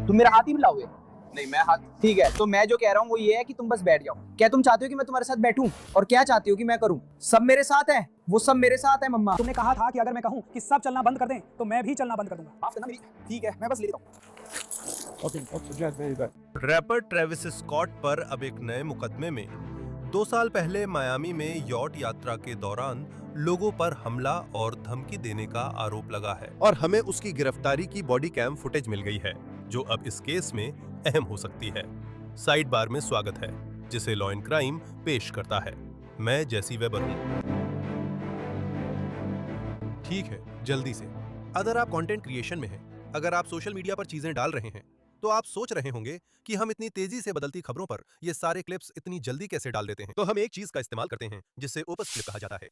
तुम मेरा हाथ ही मिलाओगे? नहीं, मैं हाथ ठीक है, तो मैं जो कह रहा हूँ वो ये है कि तुम बस बैठ जाओ। क्या तुम चाहते हो कि मैं तुम्हारे साथ बैठूं? और क्या चाहती हो कि मैं करूं? सब मेरे साथ है, वो सब मेरे साथ है मम्मा। तुमने कहा था कि अगर मैं कहूं कि सब चलना बंद कर दें तो मैं भी चलना बंद कर दूंगा। माफ करना मेरी। ठीक है, मैं बस ले लेता हूँ। रैपर ट्रेविस स्कॉट पर अब एक नए मुकदमे में 2 साल पहले मायामी में यॉट यात्रा के दौरान लोगों पर हमला और धमकी देने का आरोप लगा है और हमें उसकी गिरफ्तारी की बॉडी कैम फुटेज मिल गई है, जो अब इस केस में अहम हो सकती है। साइड बार में स्वागत है, जिसे लॉ एंड क्राइम पेश करता है। मैं जैसी वेबर हूं। ठीक है, जल्दी से। अगर आप कंटेंट क्रिएशन में हैं, अगर आप सोशल मीडिया पर चीजें डाल रहे हैं, तो आप सोच रहे होंगे कि हम इतनी तेजी से बदलती खबरों पर ये सारे क्लिप्स इतनी जल्दी कैसे डाल देते हैं। तो हम एक चीज का इस्तेमाल करते हैं जिसे ओपस क्लिप कहा जाता है।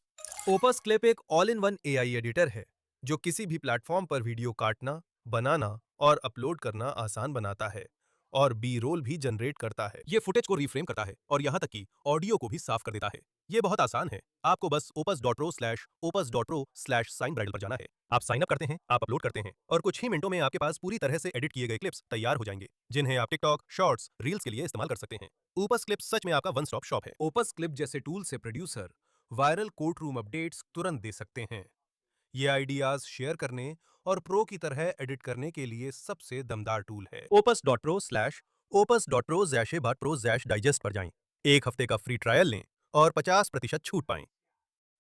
ओपस क्लिप एक all in one AI editor है जो किसी भी प्लेटफॉर्म पर वीडियो काटना, बनाना और अपलोड करना आसान बनाता है और बी रोल भी जनरेट करता है। ये फुटेज को रिफ्रेम करता है और यहाँ तक कि ऑडियो को भी साफ कर देता है। ये बहुत आसान है। आपको बस opus.ro/opus.ro/signbridle पर जाना है। आप साइन अप करते हैं, आप अपलोड करते हैं और कुछ ही मिनटों में आपके पास पूरी तरह से एडिट किए गए क्लिप्स तैयार हो जाएंगे, जिन्हें आप टिकटॉक, शॉर्ट्स, रील्स के लिए इस्तेमाल कर सकते हैं। ओपस क्लिप्स सच में आपका वन स्टॉप शॉप है। ओपस क्लिप जैसे टूल से producer viral court room updates तुरंत दे सकते हैं। ये आइडियाज शेयर करने और प्रो की तरह एडिट करने के लिए सबसे दमदार टूल है। opus.ro/opus.pro-pro-digest पर जाएं। एक हफ्ते का फ्री ट्रायल लें और 50% छूट पाएं।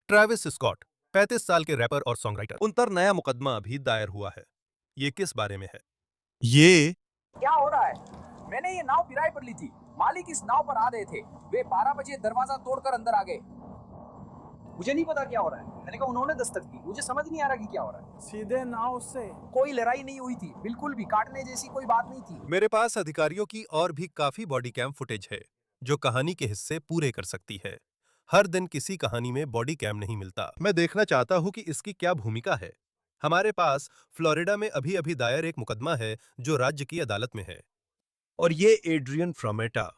ट्रेविस स्कॉट 35 साल के रैपर और सॉन्गराइटर, उन पर नया मुकदमा अभी दायर हुआ है। ये किस बारे में है? ये क्या हो रहा है? मैंने ये नाव किराए पर ली थी। मालिक इस नाव पर आ रहे थे। वे 12 बजे दरवाजा तोड़कर अंदर आ गए। मुझे नहीं पता क्या हो रहा है। मैंने कहा उन्होंने दस्तक दी। मुझे समझ नहीं आ रहा कि क्या हो रहा है। सीधे नाव से कोई लड़ाई नहीं हुई थी, बिल्कुल भी काटने जैसी कोई बात नहीं थी। मेरे पास अधिकारियों की और भी काफी बॉडी कैम फुटेज है जो कहानी के हिस्से पूरे कर सकती है। हर दिन किसी कहानी में बॉडी कैम नहीं मिलता। मैं देखना चाहता हूं कि इसकी क्या भूमिका है। हमारे पास फ्लोरिडा में अभी अभी दायर एक मुकदमा है जो राज्य की अदालत में है और ये एड्रियन फ्रोमेटा,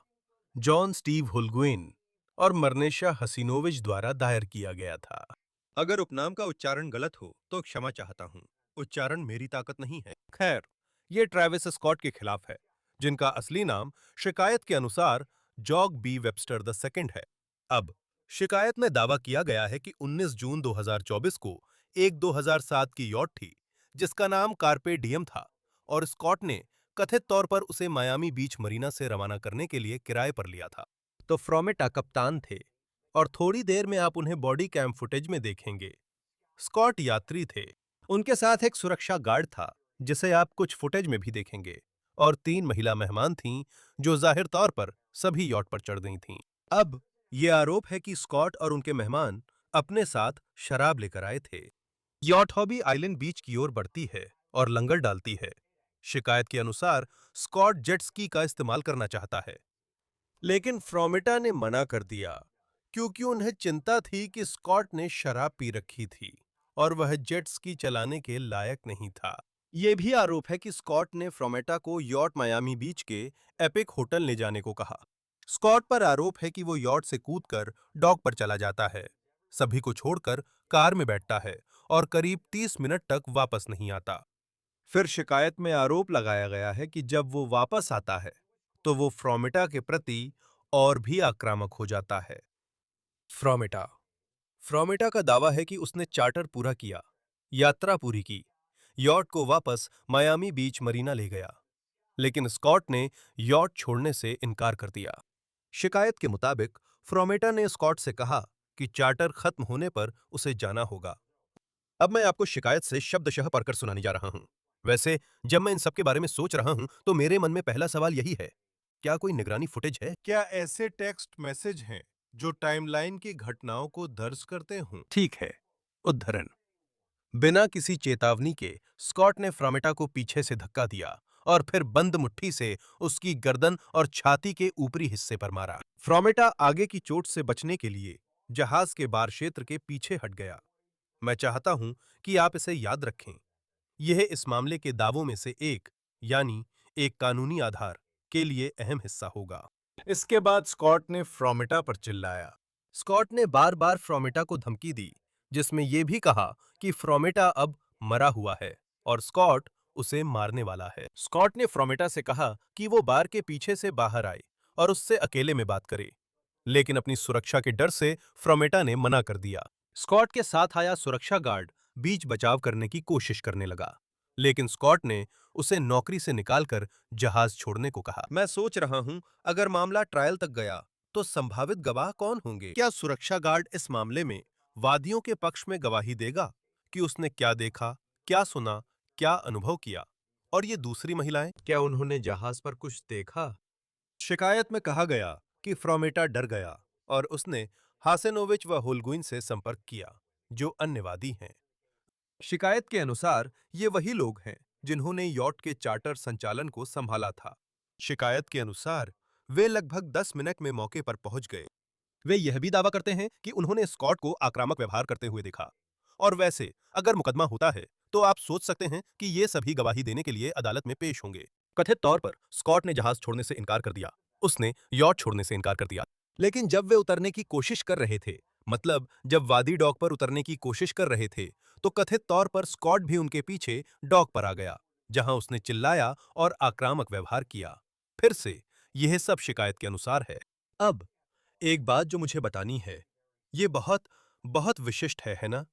जॉन स्टीव हुलगुइन और मर्नेशा हसीनोविच द्वारा दायर किया गया था। अगर उपनाम का उच्चारण गलत हो तो क्षमा चाहता हूं। उच्चारण मेरी ताकत नहीं है। खैर, ये ट्रेविस स्कॉट के खिलाफ है, जिनका असली नाम शिकायत के अनुसार जॉग बी वेबस्टर द सेकंड है। अब शिकायत में दावा किया गया है कि 19 जून 2024 को एक 2007 की यॉट थी जिसका नाम कार्पे डियम था और स्कॉट ने कथित तौर पर उसे मायामी बीच मरीना से रवाना करने के लिए किराए पर लिया था। तो फ्रोमेटा कप्तान थे और थोड़ी देर में आप उन्हें बॉडी कैम फुटेज में देखेंगे। स्कॉट यात्री थे। उनके साथ एक सुरक्षा गार्ड था जिसे आप कुछ फुटेज में भी देखेंगे और 3 महिला मेहमान थीं जो जाहिर तौर पर सभी यॉट पर चढ़ गई थीं। अब ये आरोप है कि स्कॉट और उनके मेहमान अपने साथ शराब लेकर आए थे। यॉट हॉबी आइलैंड बीच की ओर बढ़ती है और लंगर डालती है। शिकायत के अनुसार स्कॉट जेट स्की का इस्तेमाल करना चाहता है, लेकिन फ्रोमेटा ने मना कर दिया क्योंकि उन्हें चिंता थी कि स्कॉट ने शराब पी रखी थी और वह जेट स्की चलाने के लायक नहीं था। यह भी आरोप है कि स्कॉट ने फ्रोमेटा को यॉट मायामी बीच के एपिक होटल ले जाने को कहा। स्कॉट पर आरोप है कि वो यॉट से कूदकर डॉक पर चला जाता है, सभी को छोड़कर कार में बैठता है और करीब 30 मिनट तक वापस नहीं आता। फिर शिकायत में आरोप लगाया गया है कि जब वो वापस आता है तो वो फ्रोमेटा के प्रति और भी आक्रामक हो जाता है। फ्रोमेटा फ्रोमेटा का दावा है कि उसने चार्टर पूरा किया, यात्रा पूरी की, यॉट को वापस मायामी बीच मरीना ले गया, लेकिन स्कॉट ने यॉट छोड़ने से इनकार कर दिया। शिकायत के मुताबिक फ्रोमेटा ने स्कॉट से कहा कि चार्टर खत्म होने पर उसे जाना होगा। अब मैं आपको शिकायत से शब्दशः पढ़कर सुनाने जा रहा हूं। वैसे जब मैं इन सब के बारे में सोच रहा हूं तो मेरे मन में पहला सवाल यही है, क्या कोई निगरानी फुटेज है? क्या ऐसे टेक्स्ट मैसेज हैं जो टाइमलाइन की घटनाओं को दर्ज करते हों? ठीक है, उद्धरण। बिना किसी चेतावनी के स्कॉट ने फ्रोमेटा को पीछे से धक्का दिया और फिर बंद मुट्ठी से उसकी गर्दन और छाती के ऊपरी हिस्से पर मारा। फ्रोमेटा आगे की चोट से बचने के लिए जहाज के बार क्षेत्र के पीछे हट गया। मैं चाहता हूं कि आप इसे याद रखें। यह इस मामले के दावों में से एक, यानी एक कानूनी आधार के लिए अहम हिस्सा होगा। इसके बाद स्कॉट ने फ्रोमेटा पर चिल्लाया। स्कॉट ने बार बार फ्रोमेटा को धमकी दी, जिसमें यह भी कहा कि फ्रोमेटा अब मरा हुआ है और स्कॉट उसे मारने वाला है। स्कॉट ने फ्रोमेटा से कहा कि वो बार के पीछे से बाहर आए और उससे अकेले में बात करे, लेकिन अपनी सुरक्षा के डर से फ्रोमेटा ने मना कर दिया। स्कॉट के साथ आया सुरक्षा गार्ड बीच बचाव करने की कोशिश करने लगा, लेकिन स्कॉट ने उसे नौकरी से निकालकर जहाज छोड़ने को कहा। मैं सोच रहा हूं, अगर मामला ट्रायल तक गया तो संभावित गवाह कौन होंगे? क्या सुरक्षा गार्ड इस मामले में वादियों के पक्ष में गवाही देगा कि उसने क्या देखा, क्या सुना, क्या अनुभव किया? और ये दूसरी महिलाएं, क्या उन्होंने जहाज पर कुछ देखा? शिकायत में कहा गया कि फ्रोमेटा डर गया और उसने हासेनोविच व होल्गुइन से संपर्क किया, जो अन्यवादी हैं। शिकायत के अनुसार ये वही लोग हैं जिन्होंने यॉट के चार्टर संचालन को संभाला था। शिकायत के अनुसार वे लगभग 10 मिनट में मौके पर पहुंच गए। वे यह भी दावा करते हैं कि उन्होंने स्कॉट को आक्रामक व्यवहार करते हुए देखा। और वैसे अगर मुकदमा होता है तो आप सोच सकते हैं कि ये सभी गवाही देने के लिए अदालत में पेश होंगे। कथित तौर पर स्कॉट ने जहाज छोड़ने से इनकार कर दिया, उसने यॉट छोड़ने से इनकार कर दिया। लेकिन जब वे उतरने की कोशिश कर रहे थे, मतलब जब वादी डॉक पर उतरने की कोशिश कर रहे थे, तो कथित तौर पर स्कॉट भी उनके पीछे डॉक पर आ गया, जहां उसने चिल्लाया और आक्रामक व्यवहार किया। फिर से यह सब शिकायत के अनुसार है। अब एक बात जो मुझे बतानी है, ये बहुत बहुत विशिष्ट है ना?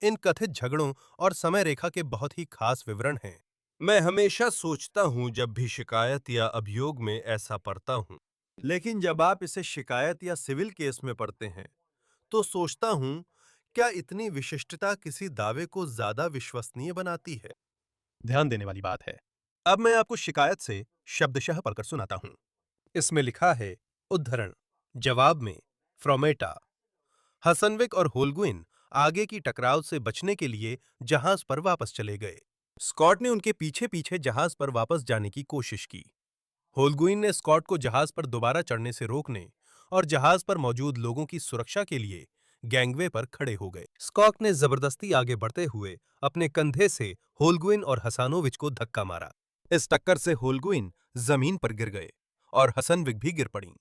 इन कथित झगड़ों और समय रेखा के बहुत ही खास विवरण हैं। मैं हमेशा सोचता हूं जब भी शिकायत या अभियोग में ऐसा पढ़ता हूं, लेकिन जब आप इसे शिकायत या सिविल केस में पढ़ते हैं, तो सोचता हूं, क्या इतनी विशिष्टता किसी दावे को ज्यादा विश्वसनीय बनाती है? ध्यान देने वाली बात है। अब मैं आपको शिकायत से शब्दशः पढ़कर सुनाता हूं। इसमें लिखा है, उद्धरण, जवाब में फ्रोमेटा, हसनविक और होल्गुइन आगे की टकराव से बचने के लिए जहाज पर वापस चले गए। स्कॉट ने उनके पीछे पीछे जहाज पर वापस जाने की कोशिश की। होल्गुइन ने स्कॉट को जहाज पर दोबारा चढ़ने से रोकने और जहाज पर मौजूद लोगों की सुरक्षा के लिए गैंगवे पर खड़े हो गए। स्कॉट ने जबरदस्ती आगे बढ़ते हुए अपने कंधे से होल्गुइन और हसानोविच को धक्का मारा। इस टक्कर से होल्गुइन जमीन पर गिर गए और हसनविक भी गिर पड़ी,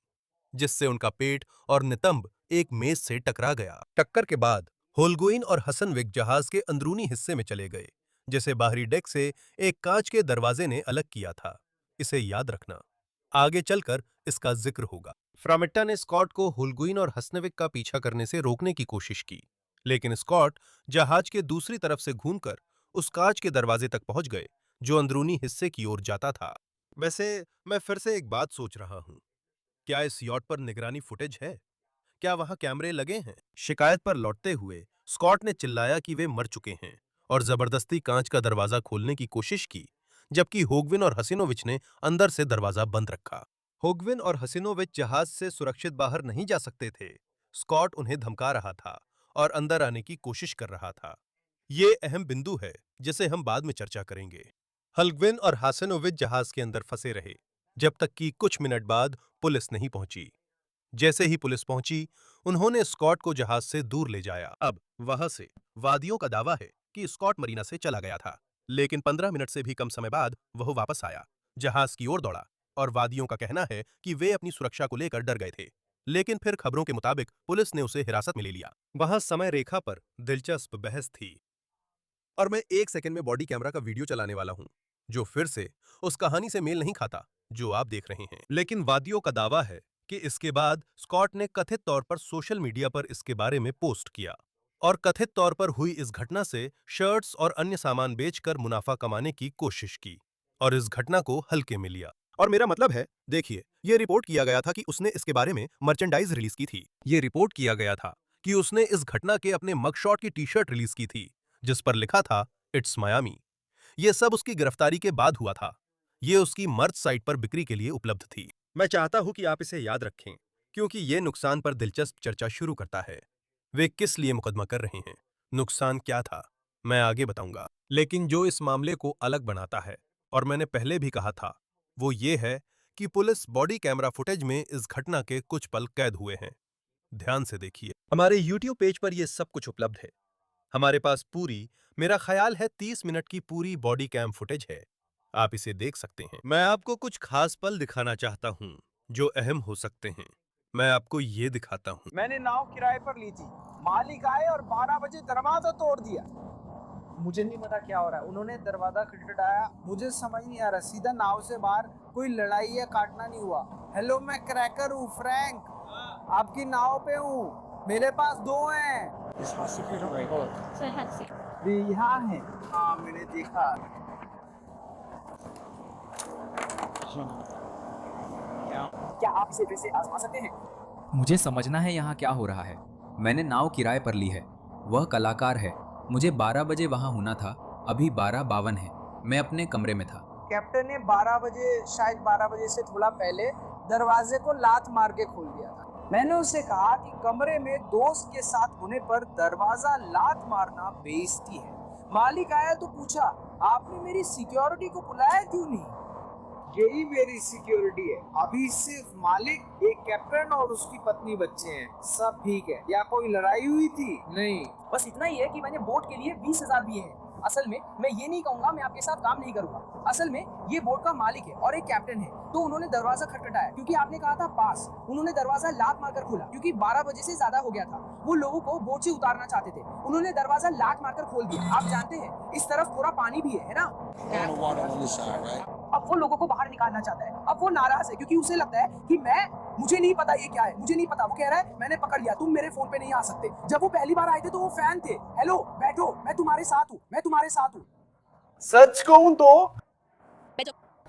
जिससे उनका पेट और नितंब एक मेज से टकरा गया। टक्कर के बाद होल्गुइन और हसनविक जहाज के अंदरूनी हिस्से में चले गए, जिसे बाहरी डेक से एक कांच के दरवाजे ने अलग किया था। इसे याद रखना, आगे चलकर इसका जिक्र होगा। फ्रामेट्टा ने स्कॉट को होल्गुइन और हसनविक का पीछा करने से रोकने की कोशिश की, लेकिन स्कॉट जहाज के दूसरी तरफ से घूमकर उस कांच के दरवाजे तक पहुंच गए, जो अंदरूनी हिस्से की ओर जाता था। वैसे मैं फिर से एक बात सोच रहा हूं, क्या इस यॉट पर निगरानी फुटेज है? क्या वहां कैमरे लगे हैं? शिकायत पर लौटते हुए स्कॉट ने चिल्लाया कि वे मर चुके हैं और जबरदस्ती कांच का दरवाजा खोलने की कोशिश की, जबकि होगविन और हसिनोविच ने अंदर से दरवाजा बंद रखा। होगविन और हसिनोविच जहाज से सुरक्षित बाहर नहीं जा सकते थे। स्कॉट उन्हें धमका रहा था और अंदर आने की कोशिश कर रहा था। ये अहम बिंदु है जिसे हम बाद में चर्चा करेंगे। हल्गविन और हासिनोविच जहाज के अंदर फंसे रहे जब तक कि कुछ मिनट बाद पुलिस नहीं पहुंची। जैसे ही पुलिस पहुंची, उन्होंने स्कॉट को जहाज से दूर ले जाया। अब वहां से वादियों का दावा है कि स्कॉट मरीना से चला गया था, लेकिन 15 मिनट से भी कम समय बाद वह वापस आया, जहाज की ओर दौड़ा और वादियों का कहना है कि वे अपनी सुरक्षा को लेकर डर गए थे। लेकिन फिर खबरों के मुताबिक पुलिस ने उसे हिरासत में ले लिया। वहां समय रेखा पर दिलचस्प बहस थी और मैं 1 सेकंड में बॉडी कैमरा का वीडियो चलाने वाला हूं, जो फिर से उस कहानी से मेल नहीं खाता जो आप देख रहे हैं। लेकिन वादियों का दावा है कि इसके बाद स्कॉट ने कथित तौर पर सोशल मीडिया पर इसके बारे में पोस्ट किया और कथित तौर पर हुई इस घटना से शर्ट्स और अन्य सामान बेचकर मुनाफा कमाने की कोशिश की और इस घटना को हल्के में लिया। और मेरा मतलब है, देखिए, यह रिपोर्ट किया गया था कि उसने इसके बारे में मर्चेंडाइज रिलीज की थी। यह रिपोर्ट किया गया था कि उसने इस घटना के अपने मगशॉट की टी-शर्ट रिलीज की थी, जिस पर लिखा था, इट्स मायामी। यह सब उसकी गिरफ्तारी के बाद हुआ था। यह उसकी मर्च साइट पर बिक्री के लिए उपलब्ध थी। मैं चाहता हूं कि आप इसे याद रखें, क्योंकि यह नुकसान पर दिलचस्प चर्चा शुरू करता है। वे किस लिए मुकदमा कर रहे हैं, नुकसान क्या था, मैं आगे बताऊंगा। लेकिन जो इस मामले को अलग बनाता है, और मैंने पहले भी कहा था, वो ये है कि पुलिस बॉडी कैमरा फुटेज में इस घटना के कुछ पल कैद हुए हैं। ध्यान से देखिए, हमारे YouTube पेज पर यह सब कुछ उपलब्ध है। हमारे पास पूरी, मेरा ख्याल है 30 मिनट की पूरी बॉडी कैम फुटेज है। आप इसे देख सकते हैं। मैं आपको कुछ खास पल दिखाना चाहता हूं जो अहम हो सकते हैं। मैं आपको ये दिखाता हूं। मैंने नाव किराए पर ली थी। मालिक आए और 12 बजे दरवाजा तोड़ दिया। मुझे नहीं पता क्या हो रहा है। उन्होंने दरवाजा खटखटाया, मुझे समझ नहीं आ रहा, सीधा नाव से बाहर, कोई लड़ाई या काटना नहीं हुआ। हेलो, मैं क्रैकर हूँ, फ्रैंक, आपकी नाव पे हूँ, मेरे पास 2 हैं। ये यहाँ है। हाँ, मैंने देखा। क्या आप इसे फिर से आजमा सकते हैं? मुझे समझना है यहाँ क्या हो रहा है। मैंने नाव किराए पर ली है। वह कलाकार है। मुझे 12 बजे वहाँ होना था। अभी 12:52 है। मैं अपने कमरे में था। कैप्टन ने 12 बजे, शायद 12 बजे से थोड़ा पहले दरवाजे को लात मार के खोल दिया था। मैंने उससे कहा कि कमरे में दोस्त के साथ होने पर दरवाजा लात मारना बेइज्जती है। मालिक आया तो पूछा, आपने मेरी सिक्योरिटी को बुलाया क्यों नहीं? यही मेरी सिक्योरिटी है। अभी सिर्फ मालिक, एक कैप्टन और उसकी पत्नी, बच्चे हैं। सब ठीक है। या कोई लड़ाई हुई थी? नहीं। बस इतना ही है कि मैंने बोट के लिए 20,000 दिए हैं। असल में मैं ये नहीं कहूंगा मैं आपके साथ काम नहीं करूंगा। असल में ये बोट का मालिक है और एक कैप्टन है। तो उन्होंने दरवाजा खटखटाया क्योंकि आपने कहा था पास। उन्होंने दरवाजा लात मारकर खोला क्योंकि 12 बजे से ज्यादा हो गया था। वो लोगों को बोट से उतारना चाहते थे। उन्होंने दरवाजा लात मारकर खोल दिया। आप जानते हैं इस तरफ पूरा पानी भी है ना? अब वो लोगों को बाहर निकालना चाहता है। अब वो नाराज है क्योंकि उसे लगता है कि मुझे नहीं पता ये क्या है, मुझे नहीं पता। वो कह रहा है मैंने पकड़ लिया, तुम मेरे फोन पे नहीं आ सकते। जब वो पहली बार आए थे तो वो फैन थे। हेलो, बैठो, मैं तुम्हारे साथ हूँ, मैं तुम्हारे साथ हूँ। सच कहूं तो,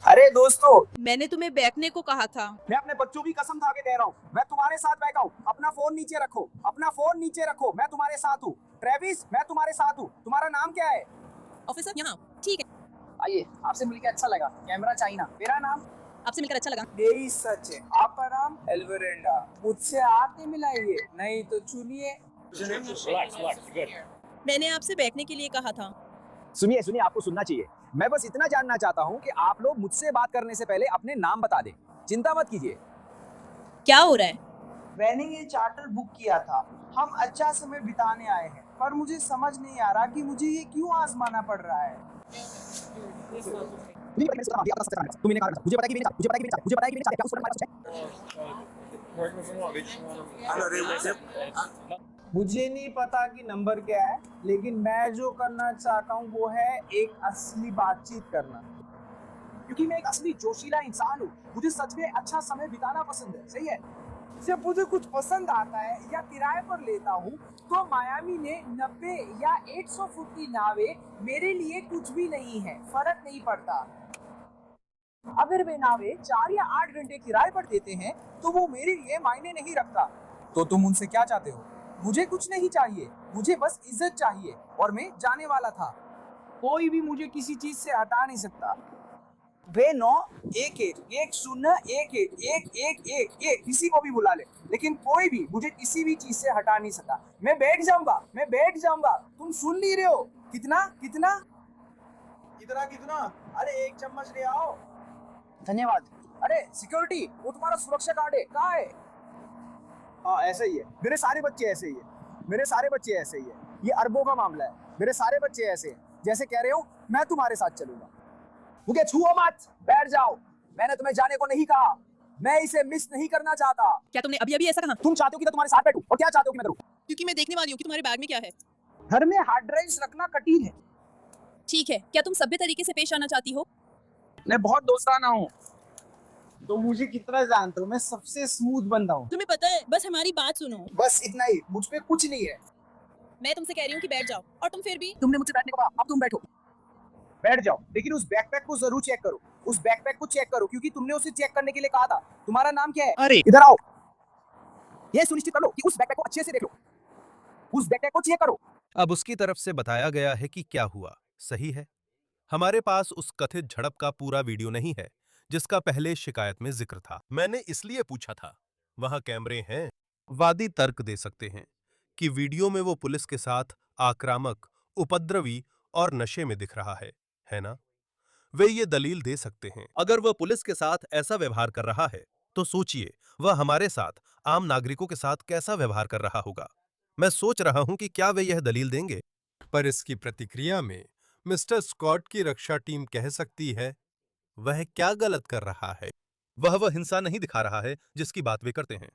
अरे दोस्तों, मैंने तुम्हें बैठने को कहा था। मैं अपने बच्चों की कसम खा के कह रहा हूँ, मैं तुम्हारे साथ बैठा हूँ। अपना फोन नीचे रखो, अपना फोन नीचे रखो, मैं तुम्हारे साथ हूँ। ट्रेविस, मैं तुम्हारे साथ हूँ। तुम्हारा नाम क्या है? ऑफिसर यहाँ, ठीक है। आइए, आपसे मिलकर अच्छा लगा। Camera China. मेरा नाम? आपसे मिलकर अच्छा लगा। यही सच है। आपका नाम? एल्वरेंडा। मुझसे हाथ नहीं मिलाइए, नहीं तो चुनिए। मैंने आपसे बैठने के लिए कहा था। सुनिए सुनिए, आपको सुनना चाहिए। मैं बस इतना जानना चाहता हूँ कि आप लोग मुझसे बात करने से पहले अपने नाम बता दें। चिंता मत कीजिए। क्या हो रहा है? मैंने ये चार्टर बुक किया था। हम अच्छा समय बिताने आए हैं, पर मुझे समझ नहीं आ रहा कि मुझे ये क्यों आजमाना पड़ रहा है। मुझे पता है कि मुझे पता है कि मुझे पता है कि क्या उस मुझे नहीं पता कि नंबर क्या है, लेकिन मैं जो करना चाहता हूँ वो है एक असली बातचीत करना। क्योंकि मैं एक असली जोशीला इंसान हूँ। मुझे सच में अच्छा समय बिताना पसंद है। सही है। जब मुझे कुछ पसंद आता है या किराए पर लेता हूँ तो मायामी में 90 या 100 फुट की नावें मेरे लिए कुछ भी नहीं है, फर्क नहीं पड़ता। अगर वे नावें 4 या 8 घंटे किराए पर देते हैं तो वो मेरे लिए मायने नहीं रखता। तो तुम उनसे क्या चाहते हो? मुझे कुछ नहीं चाहिए, मुझे बस इज्जत चाहिए, और मैं जाने वाला था। कोई भी मुझे किसी चीज से हटा नहीं सकता। वे 9 1 1 1 0 1 1 1 1 1 1 किसी को भी बुला ले, लेकिन कोई भी मुझे किसी भी चीज से हटा नहीं सकता। मैं बैठ जाऊंगा, मैं बैठ जाऊंगा। तुम सुन नहीं रहे हो? कितना कितना कितना कितना? अरे 1 चम्मच ले आओ। धन्यवाद। अरे सिक्योरिटी, वो तुम्हारा सुरक्षा गार्ड है, कहाँ है? हाँ, ऐसा ही है। मेरे सारे बच्चे ऐसे ही है। मेरे सारे बच्चे ऐसे ही है। ये अरबों का मामला है। मेरे सारे बच्चे ऐसे हैं। जैसे कह रहे हो मैं तुम्हारे साथ चलूंगा। मुझे छुओ मत, बैठ जाओ। मैंने तुम्हें जाने को नहीं कहा। मैं इसे मिस नहीं करना चाहता। क्या तुमने अभी अभी ऐसा कहा? तुम चाहते हो कि मैं तुम्हारे साथ बैठूं, और क्या चाहते हो कि मैं करूं? क्योंकि मैं देखने वाली हूँ कि तुम्हारे बैग में क्या है। घर में हार्ड ड्राइव्स रखना कठिन है। ठीक है, क्या तुम सभ्य तरीके से पेश आना चाहती हो? मैं बहुत दोस्ताना हूँ। तो मुझे कितना जानते हो? मैं सबसे स्मूथ बंदा हूँ। तुम्हें पता है, बस हमारी बात सुनो। बस इतना ही, मुझ पे कुछ नहीं है। मैं तुमसे कह रही हूँ कि बैठ जाओ, और तुम फिर भी। तुमने मुझसे बैठने को कहा, अब तुम बैठो। बैठ जाओ, लेकिन उस बैकपैक को जरूर चेक करो। उस बैकपैक को चेक करो, क्योंकि तुमने उसे चेक करने के लिए कहा था। तुम्हारा नाम क्या है? अरे इधर आओ। ये सुनिश्चित कर लो कि उस बैकपैक को अच्छे से देख लो। उस बैकपैक को चेक करो। अब उसकी तरफ से बताया गया है कि क्या हुआ। सही है। हमारे पास उस कथित झड़प का पूरा वीडियो नहीं है जिसका पहले शिकायत में जिक्र था। मैंने इसलिए पूछा था, वहां कैमरे हैं। वादी तर्क दे सकते हैं कि वीडियो में वो पुलिस के साथ आक्रामक, उपद्रवी और नशे में दिख रहा है ना? वे ये दलील दे सकते हैं। अगर वह पुलिस के साथ ऐसा व्यवहार कर रहा है तो सोचिए वह हमारे साथ, आम नागरिकों के साथ कैसा व्यवहार कर रहा होगा। मैं सोच रहा हूं कि क्या वे यह दलील देंगे। पर इसकी प्रतिक्रिया में मिस्टर स्कॉट की रक्षा टीम कह सकती है वह क्या गलत कर रहा है। वह हिंसा नहीं दिखा रहा है जिसकी बात वे करते हैं।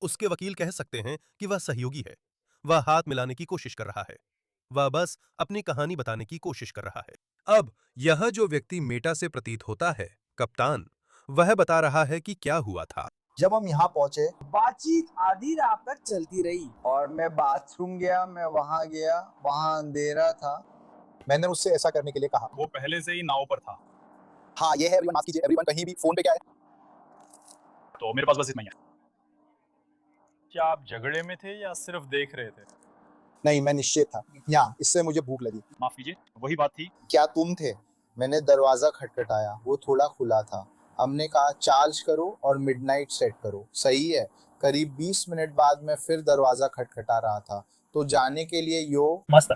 उसके वकील कह सकते हैं कि वह सहयोगी है। वह हाथ मिलाने की कोशिश कर रहा है। वह बस अपनी कहानी बताने की कोशिश कर रहा है। अब यह जो व्यक्ति मेटा से प्रतीत होता है, कप्तान, वह बता रहा है कि क्या हुआ था। जब हम यहाँ पहुंचे बातचीत आधी रात तक चलती रही। और मैं बाथरूम गया, मैं वहां गया, वहां अंधेरा था। मैंने उससे ऐसा करने के लिए कहा। वो पहले से ही नाव पर था, हाँ ये है एवरीवन, माफ कीजिए एवरीवन, कहीं भी फोन पे क्या है। तो मेरे पास बस इतना ही है। क्या आप झगड़े में थे या सिर्फ देख रहे थे? नहीं, मैं निश्चित था यहाँ, इससे मुझे भूख लगी। माफ कीजिए, वही बात थी। क्या तुम थे? मैंने दरवाजा खटखटाया, वो थोड़ा खुला था। हमने कहा चार्ज करो और मिडनाइट सेट करो। सही है। करीब 20 मिनट बाद मैं फिर दरवाजा खटखटा रहा था, तो जाने के लिए यो मस्त।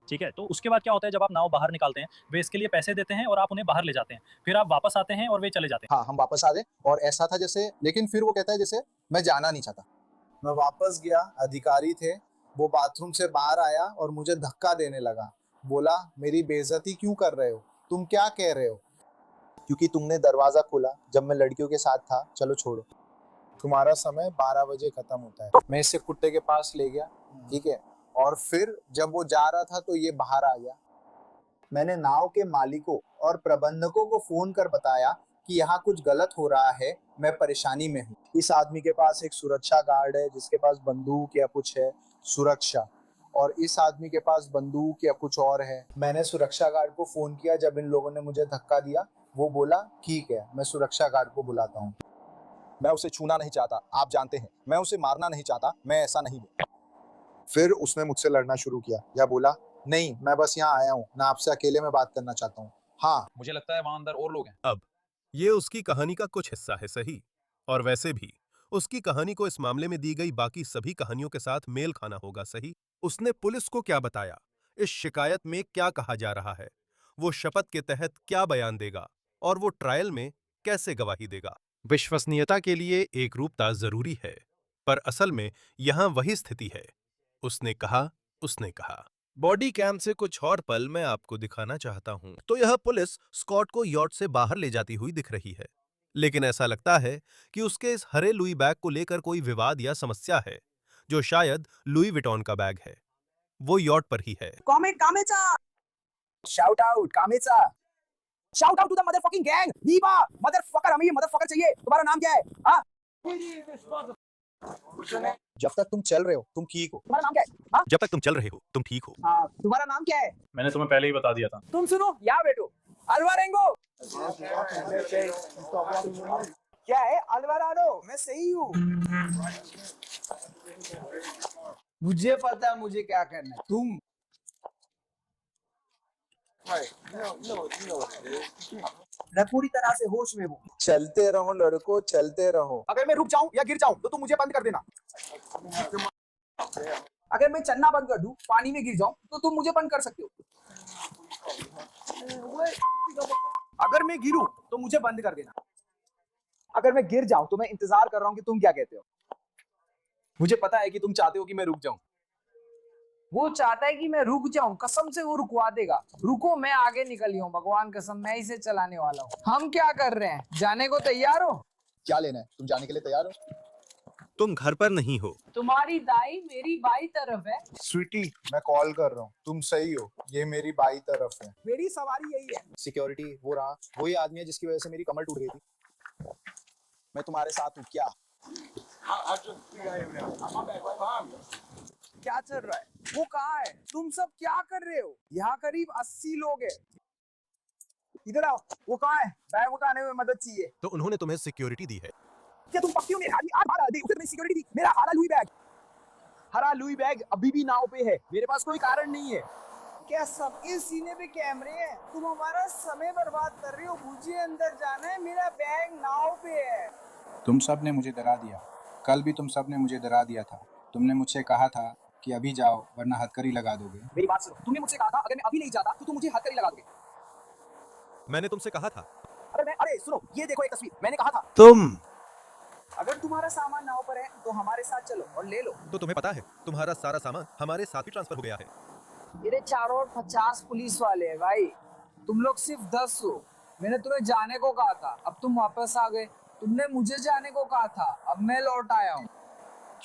ठीक है, तो उसके बाद क्या होता है जब आप नाव बाहर निकालते हैं, वे इसके लिए पैसे देते हैं और आप उन्हें बाहर ले जाते हैं, फिर आप वापस आते हैं और वे चले जाते हैं। हाँ हम वापस आ गए और ऐसा था जैसे, लेकिन फिर वो कहता है जैसे मैं जाना नहीं चाहता। मैं वापस गया, अधिकारी थे, वो बाथरूम से बाहर आया और मुझे धक्का देने लगा। बोला मेरी बेइज्जती क्यों कर रहे हो, तुम क्या कह रहे हो? क्योंकि तुमने दरवाजा खोला जब मैं लड़कियों के साथ था। चलो छोड़ो, तुम्हारा समय 12 बजे खत्म होता है। मैं इसे कुत्ते के पास ले गया, ठीक है, और फिर जब वो जा रहा था तो ये बाहर आ गया। मैंने नाव के मालिकों और प्रबंधकों को फोन कर बताया कि यहाँ कुछ गलत हो रहा है, मैं परेशानी में हूँ। इस आदमी के पास एक सुरक्षा गार्ड है जिसके पास बंदूक या कुछ है, सुरक्षा, और इस आदमी के पास बंदूक या कुछ और है। मैंने सुरक्षा गार्ड को फोन किया जब इन लोगों ने मुझे धक्का दिया। वो बोला ठीक है, मैं सुरक्षा गार्ड को बुलाता हूँ। मैं उसे छूना नहीं चाहता, आप जानते हैं, मैं उसे मारना नहीं चाहता, मैं ऐसा नहीं हूँ। फिर उसने मुझसे लड़ना शुरू किया या बोला नहीं, मैं बस यहाँ आया हूँ, मैं आपसे अकेले में बात करना चाहता हूँ। हाँ, मुझे लगता है वहां अंदर और लोग हैं। अब ये उसकी कहानी का कुछ हिस्सा है, सही, और वैसे भी उसकी कहानी को इस मामले में दी गई बाकी सभी कहानियों के साथ मेल खाना होगा, सही। उसने पुलिस को क्या बताया, इस शिकायत में क्या कहा जा रहा है, वो शपथ के तहत क्या बयान देगा और वो ट्रायल में कैसे गवाही देगा। विश्वसनीयता के लिए एकरूपता जरूरी है, पर असल में यहां वही स्थिति है। उसने कहा बॉडी कैम से कुछ और पल मैं आपको दिखाना चाहता हूं। तो यह पुलिस स्कॉट को यॉट से बाहर ले जाती हुई दिख रही है, लेकिन ऐसा लगता है कि उसके इस हरे लुई बैग को लेकर कोई विवाद या समस्या है, जो शायद लुई विटॉन का बैग है। वो यॉट पर ही है। शाउट आउट कामेचा, shout out to the motherfucking gang. नीबा मदरफकर, हमें ये मदरफकर चाहिए। तुम्हारा नाम क्या है? हाँ, जब तक तुम चल रहे हो तुम ठीक हो। तुम्हारा नाम क्या है? हाँ, जब तक तुम चल रहे हो तुम ठीक हो। हाँ, तुम्हारा नाम क्या है? मैंने तुम्हें पहले ही बता दिया था। तुम सुनो, यहाँ बैठो। अल्वारेंगो क्या है? अल्वाराडो, मैं सही हूँ। मुझे पता है मुझे क्या करना है। तुम मैं पूरी तरह से होश में हूँ। चलते रहो लड़को, चलते रहो। अगर मैं रुक जाऊं या गिर जाऊं तो तुम मुझे बंद कर देना। अगर मैं चलना बंद कर दूं, पानी में गिर जाऊं, तो तुम मुझे बंद कर सकते हो। अगर मैं गिरूं तो मुझे बंद कर देना। अगर मैं गिर जाऊं तो मैं इंतजार कर रहा हूं कि तुम क्या कहते हो। मुझे पता है कि तुम चाहते हो कि मैं रुक जाऊं। वो चाहता है कि मैं रुक जाऊं, कसम से वो रुकवा देगा। रुको, मैं आगे निकली हूँ, भगवान कसम, मैं इसे चलाने वाला हूँ। हम क्या कर रहे हैं? जाने को तैयार हो? क्या लेना है? तुम जाने के लिए तैयार हो? तुम घर पर नहीं हो। तुम्हारी दाई मेरी बाई तरफ है। स्वीटी, मैं कॉल कर रहा हूँ, तुम सही हो, ये मेरी बाई तरफ है। मेरी सवारी यही है। सिक्योरिटी वो रहा, वही आदमी है जिसकी वजह से मेरी कमर टूट गई थी। मैं तुम्हारे साथ हूँ क्या? क्या चल रहा है? वो कहाँ है? तुम सब क्या कर रहे हो? यहाँ करीब 80 लोग हैं। इधर आओ। वो कहाँ है? बैग उठाने में मदद चाहिए। तो उन्होंने तुम्हें सिक्योरिटी दी है। क्या तुम पक्की हो? मेरे आदमी आज बाहर आ गए, उसे तुम्हें सिक्योरिटी दी। मेरा हरा लुई बैग अभी भी नाव पे है। मेरे पास कोई कारण नहीं है। क्या सबके सीने पे कैमरे हैं? तुम हमारा समय बर्बाद कर रहे हो। मुझे अंदर जाना है, मेरा बैग नाव पे है। तुम सब ने मुझे डरा दिया। कल भी तुम सब ने मुझे डरा दिया था। तुमने मुझसे कहा था कि अभी जाओ वरना हथकड़ी लगा दोगे। मेरी बात सुनो, तुमने मुझसे कहा था अगर मैं अभी नहीं जाता तो तुम मुझे हथकड़ी लगा दोगे। मैंने तुमसे कहा था। अरे सुनो, ये देखो एक तस्वीर, मैंने कहा था। तुम अगर तुम्हारा सामान नाव पर है तो हमारे साथ चलो और ले लो। तो तुम्हें पता है तुम्हारा सारा सामान हमारे साथ ही ट्रांसफर हो गया है। मेरे चारों ओर 50 पुलिस वाले हैं भाई। तुम लोग सिर्फ 10 हो। मैंने तुम्हें जाने को कहा था, अब तुम वापस आ गए। तुमने मुझे जाने को कहा था, अब मैं लौट आया हूँ।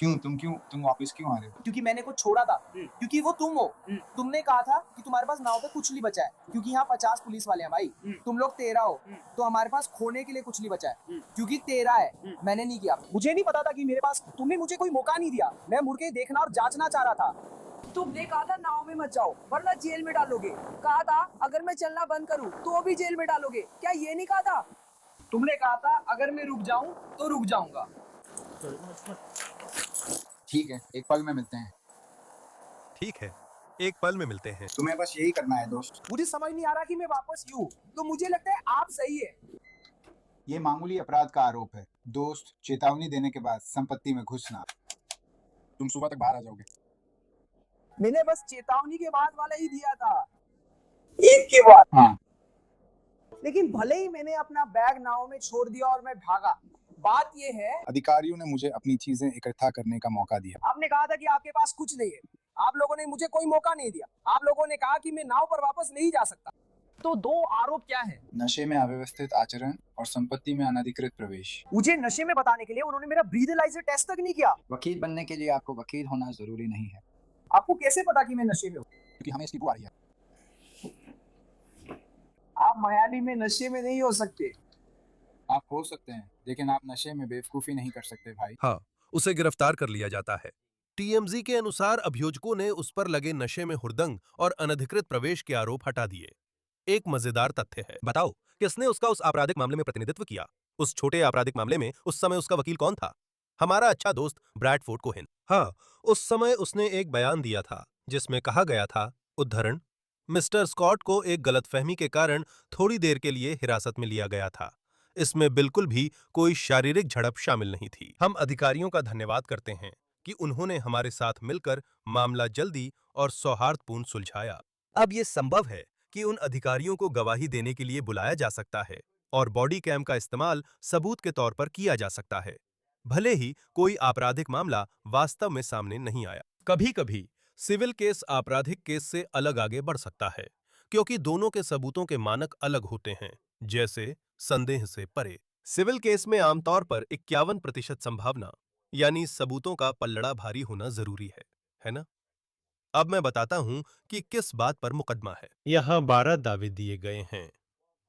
तुम वापस क्यों आ रहे हो? क्योंकि मैंने कुछ छोड़ा था, क्योंकि वो तुम हो। तुमने कहा था कि तुम्हारे पास नाव पे कुछ नहीं बचा है, क्योंकि यहाँ 50 पुलिस वाले हैं भाई। तुम लोग 13 हो, तो हमारे पास खोने के लिए कुछ नहीं बचा है, क्योंकि 13 है। मैंने नहीं किया। मुझे नहीं पता था कि मेरे पास, तुमने मुझे कोई मौका नहीं दिया। मैं मुड़ के देखना और जांचना चाह रहा था। तुमने कहा था नाव में मत जाओ वरना जेल में डालोगे। कहा था अगर मैं चलना बंद करूं तो भी जेल में डालोगे। क्या ये नहीं कहा था? तुमने कहा था अगर मैं रुक जाऊं तो रुक जाऊंगा। ठीक है, एक पल में मिलते हैं। ठीक है, एक पल में मिलते हैं। तुम्हें बस यही करना है दोस्त। मुझे समझ नहीं आ रहा कि मैं वापस यूं, तो मुझे लगता है आप सही है। ये मामूली अपराध का आरोप है दोस्त। चेतावनी देने के बाद संपत्ति में घुसना। तुम सुबह तक बाहर आ जाओगे। मैंने बस चेतावनी के बाद वाला ही दिया था, एक के बाद। हाँ। लेकिन भले ही मैंने अपना बैग नाव में छोड़ दिया और मैं भागा, बात ये है, अधिकारियों ने मुझे अपनी चीजें इकट्ठा करने का मौका दिया। आपने कहा था कि आपके पास कुछ नहीं है। आप लोगों ने मुझे कोई मौका नहीं दिया। आप लोगों ने कहा कि मैं नाव पर वापस नहीं जा सकता। तो दो आरोप क्या है? नशे में अव्यवस्थित आचरण और संपत्ति में अनधिकृत प्रवेश। मुझे नशे में बताने के लिए उन्होंने मेरा ब्रीथेलाइजर टेस्ट तक नहीं किया। वकील बनने के लिए आपको वकील होना जरूरी नहीं है। आपको कैसे पता कि मैं नशे में हूँ? क्योंकि हमें इसकी बू आ रही है। आप मयाली में नशे में नहीं हो सकते। आप हो सकते हैं, लेकिन आप नशे में बेवकूफी नहीं कर सकते भाई। हाँ, उसे गिरफ्तार कर लिया जाता है। टीएमजी के अनुसार अभियोजकों ने उस पर लगे नशे में हुड़दंग और अनधिकृत प्रवेश के आरोप हटा दिए। एक मजेदार तथ्य है। बताओ, किसने उसका उस आपराधिक मामले में प्रतिनिधित्व किया? उस छोटे आपराधिक मामले में उस समय उसका वकील कौन था? हमारा अच्छा दोस्त ब्रैडफोर्ड कोहेन। हाँ, उस समय उसने एक बयान दिया था जिसमें कहा गया था, उद्धरण, मिस्टर स्कॉट को एक गलतफहमी के कारण थोड़ी देर के लिए हिरासत में लिया गया था। इसमें बिल्कुल भी कोई शारीरिक झड़प शामिल नहीं थी। हम अधिकारियों का धन्यवाद करते हैं कि उन्होंने हमारे साथ मिलकर मामला जल्दी और सौहार्दपूर्ण सुलझाया। अब ये संभव है कि उन अधिकारियों को गवाही देने के लिए बुलाया जा सकता है और बॉडी कैम का इस्तेमाल सबूत के तौर पर किया जा सकता है, भले ही कोई आपराधिक मामला वास्तव में सामने नहीं आया। कभी-कभी सिविल केस आपराधिक केस से अलग आगे बढ़ सकता है, क्योंकि दोनों के सबूतों के मानक अलग होते हैं, जैसे संदेह से परे। सिविल केस में आमतौर पर 51% संभावना, यानी सबूतों का पल्लड़ा भारी होना जरूरी है ना? अब मैं बताता हूं कि किस बात पर मुकदमा है। यहाँ 12 दावे दिए गए हैं।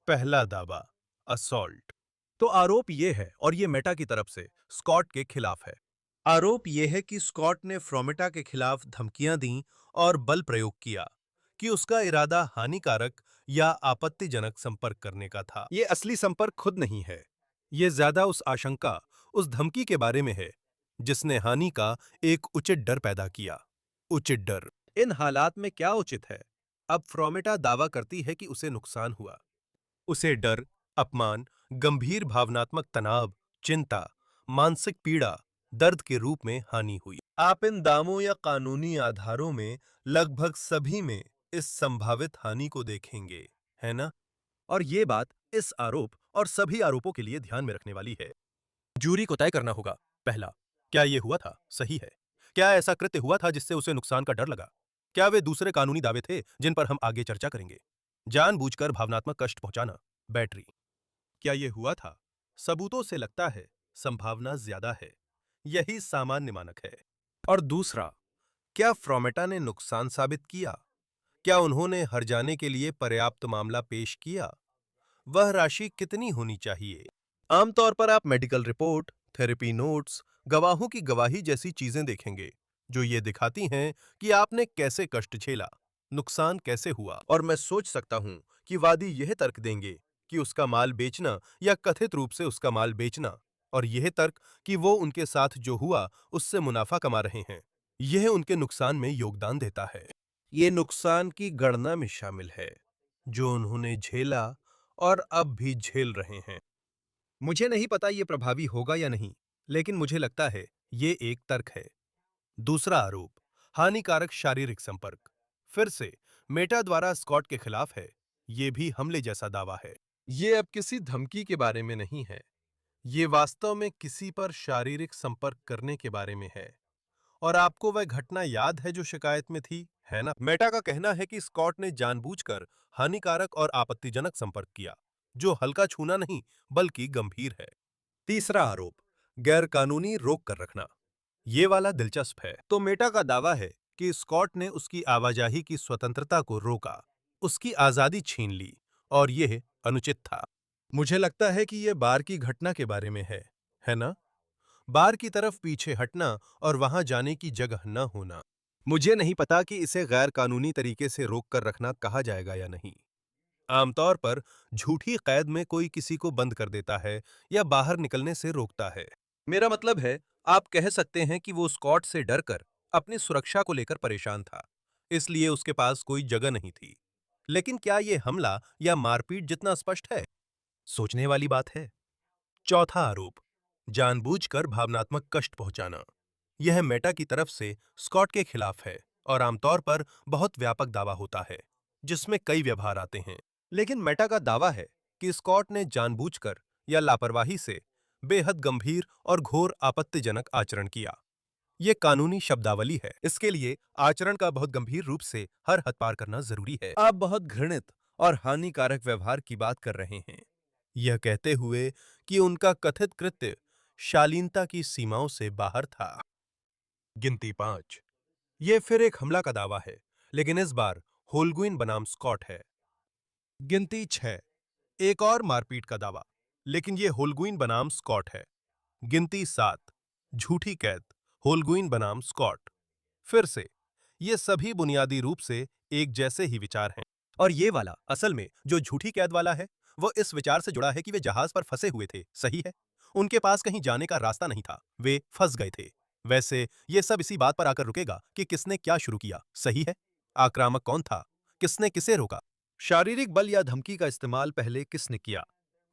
पहला दावा, असॉल्ट। तो आरोप ये है, और ये मेटा की तरफ से स्कॉट के खिलाफ है। आरोप ये है कि स्कॉट ने फ्रोमेटा के खिलाफ धमकियां दी और बल प्रयोग किया, कि उसका इरादा हानिकारक या आपत्तिजनक संपर्क करने का था। ये असली संपर्क खुद नहीं है। ये ज्यादा उस आशंका, उस धमकी के बारे में है, जिसने हानि का एक उचित डर पैदा किया। उचित डर। इन हालात में क्या उचित है? अब फ्रोमेटा दावा करती है कि उसे नुकसान हुआ। उसे डर, अपमान, गंभीर भावनात्मक तनाव, चिंता, मानसिक पीड़ा, दर्द के रूप में हानि हुई। आप इन दावों या कानूनी आधारों में लगभग सभी में इस संभावित हानि को देखेंगे, है ना? और ये बात इस आरोप और सभी आरोपों के लिए ध्यान में रखने वाली है। जूरी को तय करना होगा, पहला, क्या ये हुआ था? सही है। क्या ऐसा कृत्य हुआ था जिससे उसे नुकसान का डर लगा? क्या वे दूसरे कानूनी दावे थे जिन पर हम आगे चर्चा करेंगे? जानबूझकर भावनात्मक कष्ट पहुंचाना, बैटरी। क्या ये हुआ था? सबूतों से लगता है संभावना ज्यादा है। यही सामान्य मानक है। और दूसरा, क्या फ्रोमेटा ने नुकसान साबित किया? क्या उन्होंने हर जाने के लिए पर्याप्त मामला पेश किया? वह राशि कितनी होनी चाहिए? आमतौर पर आप मेडिकल रिपोर्ट, थेरेपी नोट्स, गवाहों की गवाही जैसी चीजें देखेंगे, जो ये दिखाती हैं कि आपने कैसे कष्ट झेला, नुकसान कैसे हुआ। और मैं सोच सकता हूं कि वादी यह तर्क देंगे कि उसका माल बेचना या कथित रूप से उसका माल बेचना, और यह तर्क कि वो उनके साथ जो हुआ उससे मुनाफा कमा रहे हैं, यह उनके नुकसान में योगदान देता है। ये नुकसान की गणना में शामिल है, जो उन्होंने झेला और अब भी झेल रहे हैं। मुझे नहीं पता ये प्रभावी होगा या नहीं, लेकिन मुझे लगता है ये एक तर्क है। दूसरा आरोप, हानिकारक शारीरिक संपर्क। फिर से मेटा द्वारा स्कॉट के खिलाफ है। ये भी हमले जैसा दावा है। ये अब किसी धमकी के बारे में नहीं है। ये वास्तव में किसी पर शारीरिक संपर्क करने के बारे में है। और आपको वह घटना याद है जो शिकायत में थी, है ना? मेटा का कहना है कि स्कॉट ने जानबूझकर हानिकारक और आपत्तिजनक संपर्क किया, जो हल्का छूना नहीं बल्कि गंभीर है। तीसरा आरोप, गैरकानूनी रोक कर रखना। ये वाला दिलचस्प है। तो मेटा का दावा है कि स्कॉट ने उसकी आवाजाही की स्वतंत्रता को रोका, उसकी आजादी छीन ली और यह अनुचित था। मुझे लगता है कि यह बार की घटना के बारे में है ना? बार की तरफ पीछे हटना और वहां जाने की जगह न होना। मुझे नहीं पता कि इसे गैर कानूनी तरीके से रोक कर रखना कहा जाएगा या नहीं। आमतौर पर झूठी कैद में कोई किसी को बंद कर देता है या बाहर निकलने से रोकता है। मेरा मतलब है, आप कह सकते हैं कि वो स्कॉट से डरकर अपनी सुरक्षा को लेकर परेशान था, इसलिए उसके पास कोई जगह नहीं थी। लेकिन क्या यह हमला या मारपीट जितना स्पष्ट है? सोचने वाली बात है। चौथा आरोप, जानबूझकर भावनात्मक कष्ट पहुंचाना। यह मेटा की तरफ से स्कॉट के खिलाफ है और आमतौर पर बहुत व्यापक दावा होता है, जिसमें कई व्यवहार आते हैं। लेकिन मेटा का दावा है कि स्कॉट ने जानबूझकर या लापरवाही से बेहद गंभीर और घोर आपत्तिजनक आचरण किया। यह कानूनी शब्दावली है, इसके लिए आचरण का बहुत गंभीर रूप से हर हद पार करना जरूरी है। आप बहुत घृणित और हानिकारक व्यवहार की बात कर रहे हैं, यह कहते हुए कि उनका कथित कृत्य शालीनता की सीमाओं से बाहर था। गिनती 5। यह फिर एक हमला का दावा है, लेकिन इस बार होल्गुइन बनाम स्कॉट है। गिनती 6। एक और मारपीट का दावा, लेकिन यह होल्गुइन बनाम स्कॉट है। गिनती 7। झूठी कैद, होल्गुइन बनाम स्कॉट। फिर से ये सभी बुनियादी रूप से एक जैसे ही विचार हैं। और ये वाला असल में जो झूठी कैद वाला है, वो इस विचार से जुड़ा है कि वे जहाज पर फंसे हुए थे। सही है, उनके पास कहीं जाने का रास्ता नहीं था, वे फंस गए थे। वैसे ये सब इसी बात पर आकर रुकेगा कि किसने क्या शुरू किया। सही है, आक्रामक कौन था, किसने किसे रोका, शारीरिक बल या धमकी का इस्तेमाल पहले किसने किया।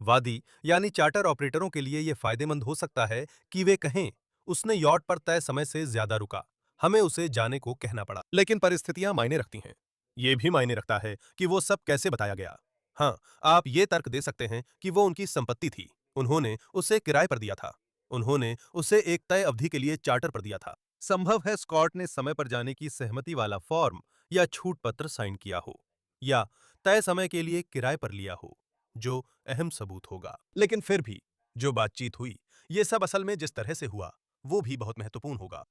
वादी यानी चार्टर ऑपरेटरों के लिए यह फायदेमंद हो सकता है कि वे कहें, उसने यॉट पर तय समय से ज्यादा रुका, हमें उसे जाने को कहना पड़ा। लेकिन परिस्थितियां मायने रखती हैं। यह भी मायने रखता है कि वो सब कैसे बताया गया। हाँ, आप ये तर्क दे सकते हैं कि वो उनकी संपत्ति थी, उन्होंने उसे किराए पर दिया था, उन्होंने उसे एक तय अवधि के लिए चार्टर पर दिया था। संभव है स्कॉट ने समय पर जाने की सहमति वाला फॉर्म या छूट पत्र साइन किया हो, या तय समय के लिए किराए पर लिया हो, जो अहम सबूत होगा। लेकिन फिर भी जो बातचीत हुई, ये सब असल में जिस तरह से हुआ, वो भी बहुत महत्वपूर्ण होगा।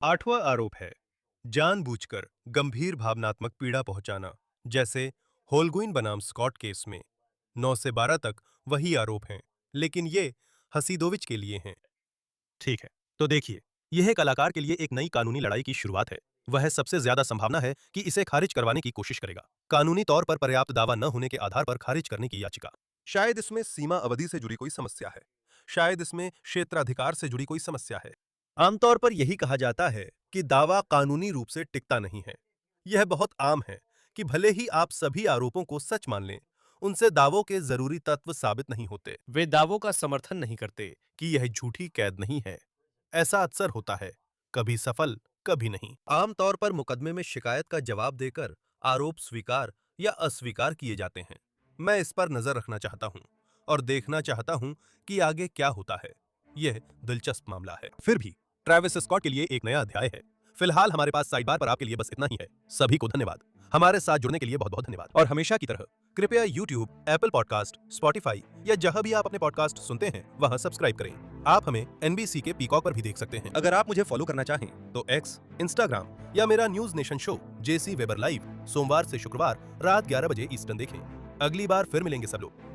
8वां आरोप है जानबूझकर गंभीर भावनात्मक पीड़ा पहुंचाना, जैसे होल्गुइन बनाम स्कॉट केस में। 9 से 12 तक वही आरोप हैं, लेकिन ये हसीदोविच के लिए हैं। ठीक है, तो देखिए, यह कलाकार के लिए एक नई कानूनी लड़ाई की शुरुआत है। वह सबसे ज्यादा संभावना है कि इसे खारिज करवाने की कोशिश करेगा, कानूनी तौर पर पर्याप्त दावा न होने के आधार पर खारिज करने की याचिका। शायद इसमें सीमा अवधि से जुड़ी कोई समस्या है, शायद इसमें क्षेत्राधिकार से जुड़ी कोई समस्या है। आमतौर पर यही कहा जाता है कि दावा कानूनी रूप से टिकता नहीं है। यह बहुत आम है कि भले ही आप सभी आरोपों को सच मान लें, उनसे दावों के जरूरी तत्व साबित नहीं होते। वे दावों का समर्थन नहीं करते कि यह झूठी कैद नहीं है। ऐसा अक्सर होता है, कभी सफल, कभी नहीं। आमतौर पर मुकदमे में शिकायत का जवाब देकर आरोप स्वीकार या अस्वीकार किए जाते हैं। मैं इस पर नजर रखना चाहता हूं और देखना चाहता हूं कि आगे क्या होता है। यह दिलचस्प मामला है। फिर भी ट्रैविस स्कॉट के लिए एक नया अध्याय है। फिलहाल हमारे पास साइड बार पर आपके लिए बस इतना ही है। सभी को धन्यवाद, हमारे साथ जुड़ने के लिए बहुत बहुत धन्यवाद। और हमेशा की तरह कृपया YouTube, एप्पल पॉडकास्ट, स्पॉटिफाई या जहां भी आप अपने पॉडकास्ट सुनते हैं वहां सब्सक्राइब करें। आप हमें NBC के पीकॉक पर भी देख सकते हैं। अगर आप मुझे फॉलो करना चाहें तो X, Instagram या मेरा news nation show JC weber live सोमवार से शुक्रवार रात 11 बजे ईस्टर्न देखें। अगली बार फिर मिलेंगे सब लोग।